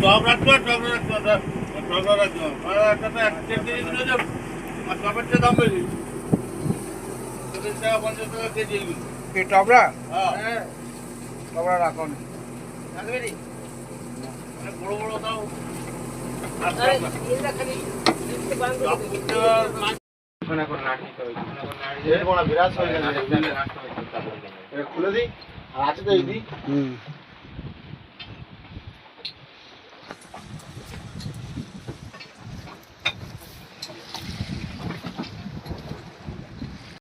top রাখতো top রাখতো আর টপের চেয়ে দাম বেশি 30 টাকা 50 টাকা কেজি এগুলো এই টবরা হ্যাঁ টবরা রাখুন রাখবে নি অনেক বড় বড় দাও খুলে দিই আর আছে তো এই দিই